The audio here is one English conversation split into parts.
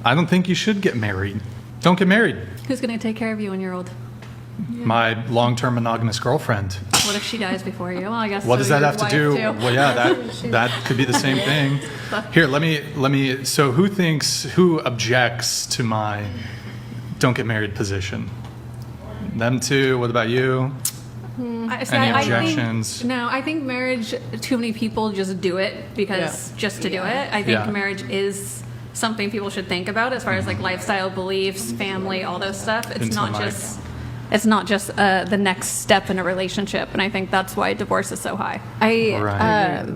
I don't think you should get married. Don't get married. Who's going to take care of you when you're old? My long-term monogamous girlfriend. What if she dies before you? Well, I guess. What does that your have to wife do? too. Well, yeah, that could be the same thing. Here, let me. So, who objects to my don't get married position? Them two. What about you? Any objections? I think marriage. Too many people just do it because just to do it. I think marriage is something people should think about as far as like lifestyle, beliefs, family, all those stuff. It's not just the next step in a relationship, and I think that's why divorce is so high.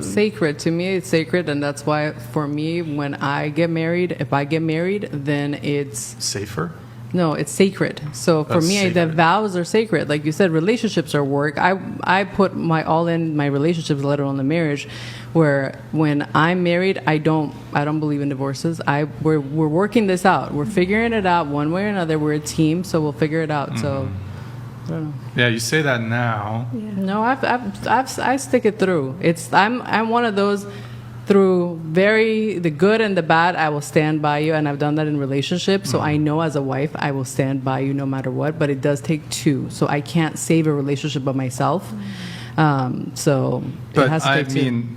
Sacred to me, it's sacred, and that's why for me, when I get married, if I get married, then it's safer. No, it's sacred. So for me, the vows are sacred. Like you said, relationships are work. I put my all in my relationships, let alone the marriage. Where when I'm married, I don't believe in divorces. We're working this out. We're figuring it out one way or another. We're a team, so we'll figure it out. So I don't know. Yeah, you say that now. Yeah. No, I stick it through. I'm one of those. Through the good and the bad, I will stand by you, and I've done that in relationships. So I know as a wife, I will stand by you no matter what. But it does take two, so I can't save a relationship by myself. So it has to take two.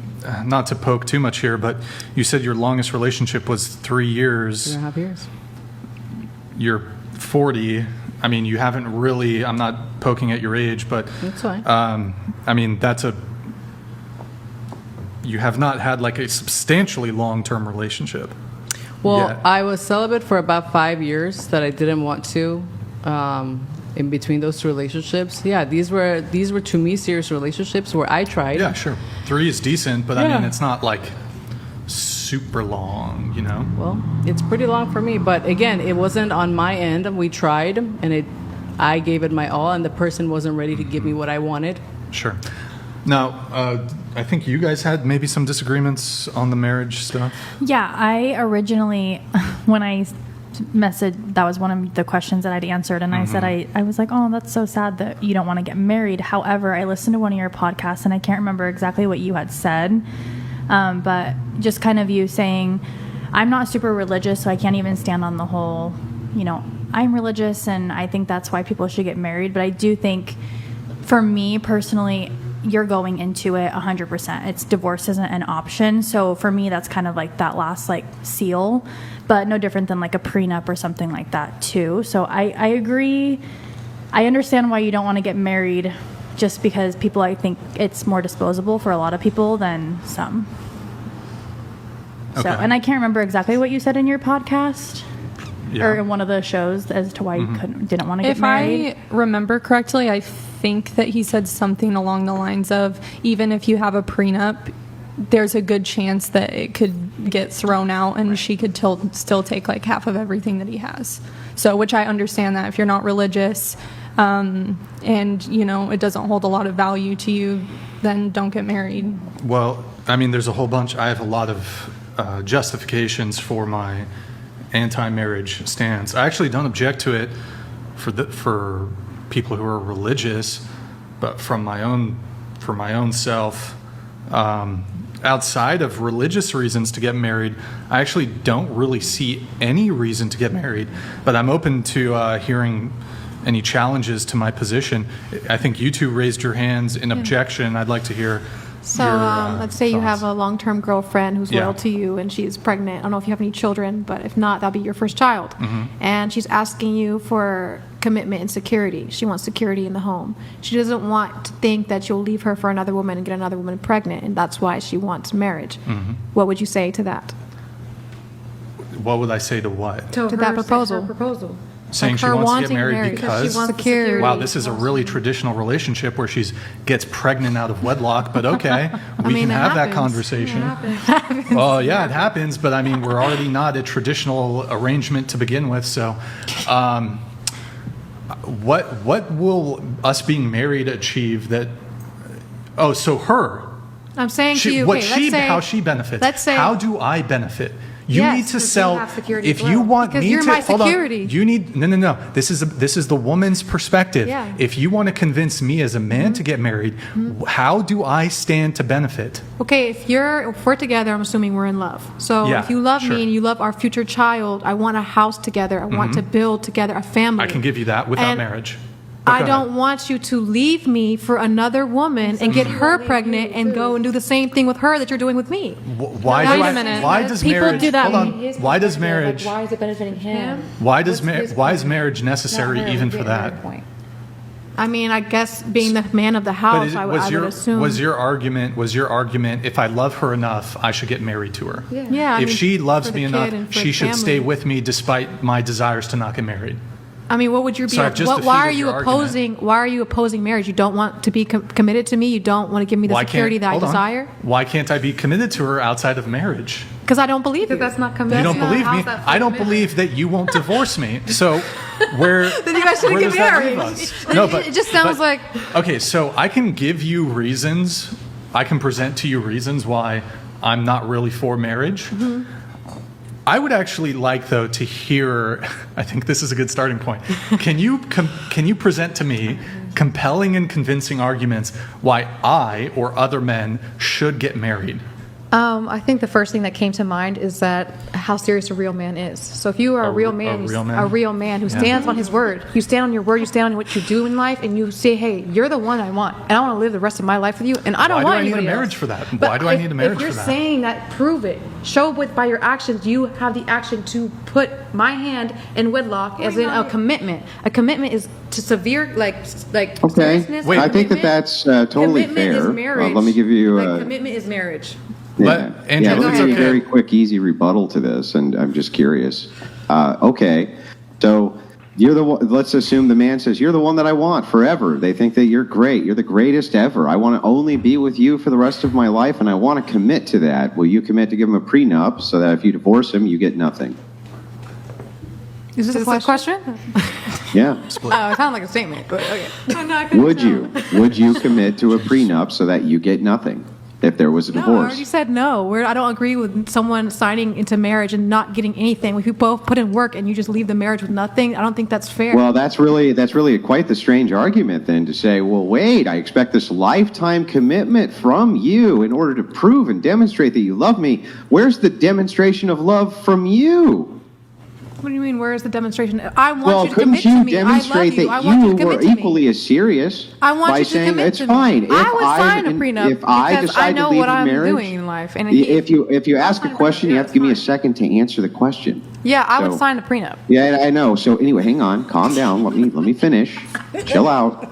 Not to poke too much here, but you said your longest relationship was 3 years. 3.5 years. You're 40. I mean, you haven't really. I'm not poking at your age, but that's fine. You have not had like a substantially long-term relationship. Well, yet. I was celibate for about 5 years that I didn't want to. In between those two relationships, these were to me serious relationships where I tried. Yeah, sure. 3 is decent, but I mean, it's not like super long, you know. Well, it's pretty long for me, but again, it wasn't on my end. We tried, and I gave it my all, and the person wasn't ready to give me what I wanted. Sure. Now, I think you guys had maybe some disagreements on the marriage stuff. Yeah, I originally, when I messaged, that was one of the questions that I'd answered, and I said, I was like, oh, that's so sad that you don't want to get married. However, I listened to one of your podcasts, and I can't remember exactly what you had said, but just kind of you saying, I'm not super religious, so I can't even stand on the whole, I'm religious, and I think that's why people should get married. But I do think, for me personally, you're going into it 100%. It's divorce isn't an option. So for me, that's kind of like that last seal, but no different than like a prenup or something like that too. So I agree. I understand why you don't want to get married, just because people, I think it's more disposable for a lot of people than some. Okay. So, and I can't remember exactly what you said in your podcast. Yeah. Or in one of the shows as to why you didn't want to get married. If I remember correctly, I think that he said something along the lines of, even if you have a prenup, there's a good chance that it could get thrown out, and she could still take like half of everything that he has. So, which I understand that if you're not religious, and it doesn't hold a lot of value to you, then don't get married. Well, I mean, there's a whole bunch. I have a lot of justifications for my anti-marriage stance. I actually don't object to it for people who are religious, but for my own self, outside of religious reasons to get married, I actually don't really see any reason to get married. But I'm open to hearing any challenges to my position. I think you two raised your hands in objection. I'd like to hear. So let's say you have a long-term girlfriend who's loyal to you, and she's pregnant. I don't know if you have any children, but if not, that'll be your first child. And she's asking you for commitment and security. She wants security in the home. She doesn't want to think that you'll leave her for another woman and get another woman pregnant, and that's why she wants marriage. What would you say to that? What would I say to what? To that proposal. Saying she wants to get married because she wants security. Wow, this is a really traditional relationship where she gets pregnant out of wedlock, but okay, we can have that conversation. Oh yeah, it happens, but I mean, we're already not a traditional arrangement to begin with, so what will us being married achieve that? I'm saying to you, how she benefits. Let's say, how do I benefit? You Yes, need to 'cause you sell. have security If as you well. want Because me you're to my hold on. security. You need no. This is the woman's perspective. Yeah. If you want to convince me as a man to get married, how do I stand to benefit? Okay, if we're together, I'm assuming we're in love. So Yeah, if you love sure. me and you love our future child, I want a house together. I want to build together a family. I can give you that without And marriage. But I go don't ahead. want you to leave me for another woman and get her pregnant and go and do the same thing with her that you're doing with me. Why Wait do a I? minute. Why does People marriage? do that. Hold on. His Why does perspective, marriage? Like, why is it benefiting him? Why does What's his why is point? marriage Not necessary her, even for getting her that? point. I mean, I guess being the man of the house, I would assume. Was your argument if I love her enough, I should get married to her? Yeah, I If mean, she loves for me the kid enough, and for she the should stay family. with me despite my desires to not get married. I mean, what would you be? So I've just why are defeated you your opposing? Why are you opposing marriage? You don't want to be committed to me. You don't want to give me the security that I hold on. desire. Why can't I be committed to her outside of marriage? Because I don't believe you. That's not You committed. don't believe me. I don't believe that you won't divorce me. So where Then you guys shouldn't where get does that married. leave us? No, but It just sounds like- okay. So I can give you reasons. I can present to you reasons why I'm not really for marriage. Mm-hmm. I would actually like, though, to hear. I think this is a good starting point. Can you present to me compelling and convincing arguments why I or other men should get married? I think the first thing that came to mind is that how serious a real man is. So if you are a real man, who stands on his word, you stand on your word, you stand on what you do in life, and you say, "Hey, you're the one I want, and I want to live the rest of my life with you, and I don't want anybody else." Why do I need a marriage for that? But Why do I need a marriage if you're for that? saying that, prove it. Show with by your actions you have the action to put my hand in wedlock, as in a commitment. A commitment is to severe Okay, seriousness. Wait. I think that's totally Commitment fair. is marriage. Let me give you Like, commitment is marriage. But, Andrew, let me it's give you a okay. very quick, easy rebuttal to this, and I'm just curious. Okay, so you're the one, let's assume the man says, "You're the one that I want forever." They think that you're great. You're the greatest ever. I want to only be with you for the rest of my life, and I want to commit to that. Will you commit to give him a prenup so that if you divorce him, you get nothing? Is this a question? Yeah. Oh, it sounded like a statement, but okay. Would you? Would you commit to a prenup so that you get nothing if there was a No, I divorce? already said no. I don't agree with someone signing into marriage and not getting anything. If you both put in work and you just leave the marriage with nothing, I don't think that's fair. Well, that's really quite the strange argument then to say, well, wait, I expect this lifetime commitment from you in order to prove and demonstrate that you love me. Where's the demonstration of love from you? What do you mean? Where is the demonstration? I want Well, you to couldn't commit to you me. I demonstrate love you. I that want you you to were commit to me. equally as serious I want by you to saying commit it's to me. fine? I would sign a and prenup if I because decide I know to leave what the I'm marriage, doing in life. And if you ask a question, you have to give me a second to answer the question. Yeah, I would So- sign a prenup. Yeah, I know. So anyway, hang on, calm down. Let me finish. Chill out.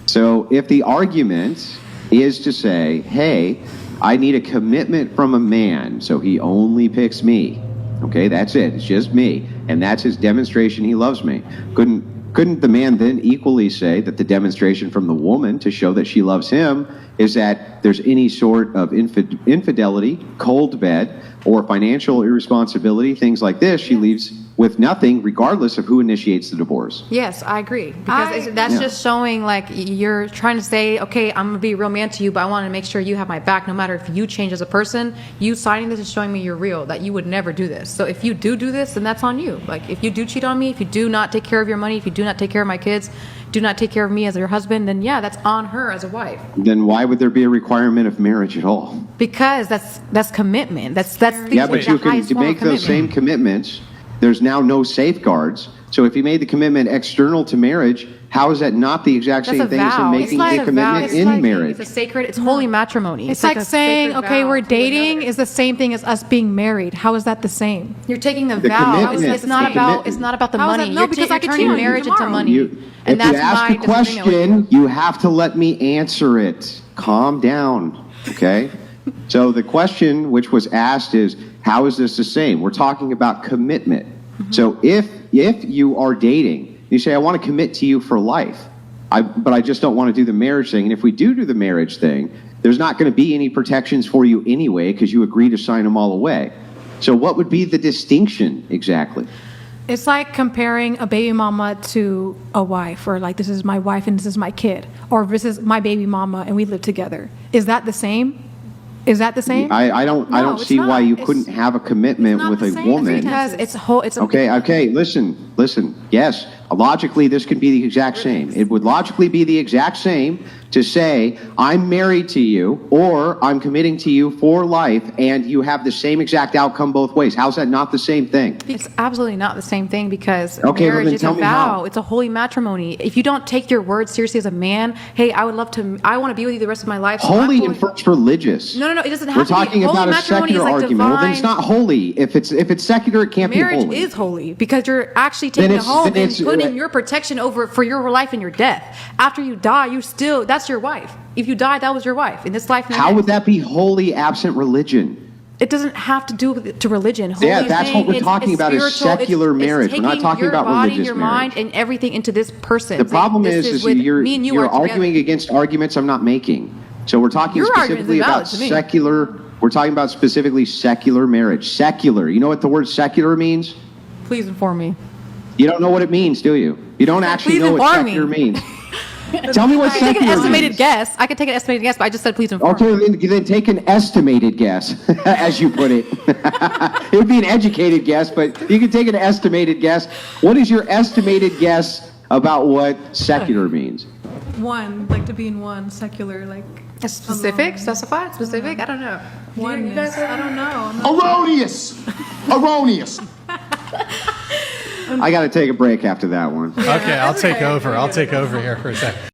So if the argument is to say, "Hey, I need a commitment from a man, so he only picks me." Okay, that's it. It's just me, and that's his demonstration he loves me. Couldn't the man then equally say that the demonstration from the woman to show that she loves him is that there's any sort of infidelity, cold bed, or financial irresponsibility, things like this, she leaves with nothing regardless of who initiates the divorce? Yes, I agree. Because that's Yeah. just showing like you're trying to say, okay, I'm going to be a real man to you, but I want to make sure you have my back no matter if you change as a person. You signing this is showing me you're real, that you would never do this. So if you do this, then that's on you. Like if you do cheat on me, if you do not take care of your money, if you do not take care of my kids, do not take care of me as your husband, then yeah, that's on her as a wife. Then why would there be a requirement of marriage at all? Because that's commitment. That's the Yeah, but the you can highest to form of make those commitment. same commitments. There's now no safeguards. So if you made the commitment external to marriage, how is that not the exact That's same a thing as vow. in It's making like a a commitment vow. It's in like- marriage? It's a sacred. It's holy matrimony. It's like a saying, sacred okay, vow we're to dating another. is the same thing as us being married. How is that the same? You're taking the The vow. commitment. It's not The about. commitment. It's not about the How is money. that- no, You're because I you're could turning cheat on you marriage into tomorrow. money. If And that's you ask my a disagreement with you. question, you have to let me answer it. Calm down, okay? So the question which was asked is, how is this the same? We're talking about commitment. So if you are dating, you say, I want to commit to you for life, but I just don't want to do the marriage thing. And if we do the marriage thing, there's not going to be any protections for you anyway because you agree to sign them all away. So what would be the distinction exactly? It's like comparing a baby mama to a wife, or like this is my wife and this is my kid, or this is my baby mama and we live together. Is that the same? Is that the same? I don't No, it's see why not. you It's- couldn't have a commitment not with the a same. woman. Because it's a Okay, listen. Yes, logically this could be the exact same. It would logically be the exact same to say, I'm married to you, or I'm committing to you for life, and you have the same exact outcome both ways. How's that not the same thing? It's absolutely not the same thing because Okay, well, marriage then is tell a me vow. how. It's a holy matrimony. If you don't take your word seriously as a man, hey, I want to be with you the rest of my life. so I'm Holy going- infers religious. No. It doesn't have We're to be. talking Holy about a matrimony is secular like argument. Well, then it's divine- not holy. If it's secular, it can't be Marriage holy. is holy because you're actually Then taking a it's- home then and it's, putting your protection over for your life and your death. After you die, that's your wife. If you die, that was your wife in this life. And the How next. would that be holy absent religion? It doesn't have to do to religion. Holy Yeah, is that's saying what we're talking about is spiritual, secular marriage. We're not taking talking your about body, religious your marriage. mind, and everything into this person. The problem Saying, is this with you're me and you you're are together. arguing against arguments I'm not making. So we're talking Your argument specifically is about valid to me. secular. We're talking about specifically secular marriage. Secular. You know what the word secular means? Please inform me. You don't know what it means, do you? You don't actually Please know what inform me. secular means. Tell me what I can take an secular estimated means. guess. I could take an estimated guess, but I just said please inform me. Okay, then take an estimated guess, as you put it. It would be an educated guess, but you can take an estimated guess. What is your estimated guess about what secular means? One, like to be in one, secular, like Specific? Specified? Specific? I don't know. oneness. I don't know. I'm not- Erroneous. I got to take a break after that one. Okay, I'll take over. I'll take over here for a second.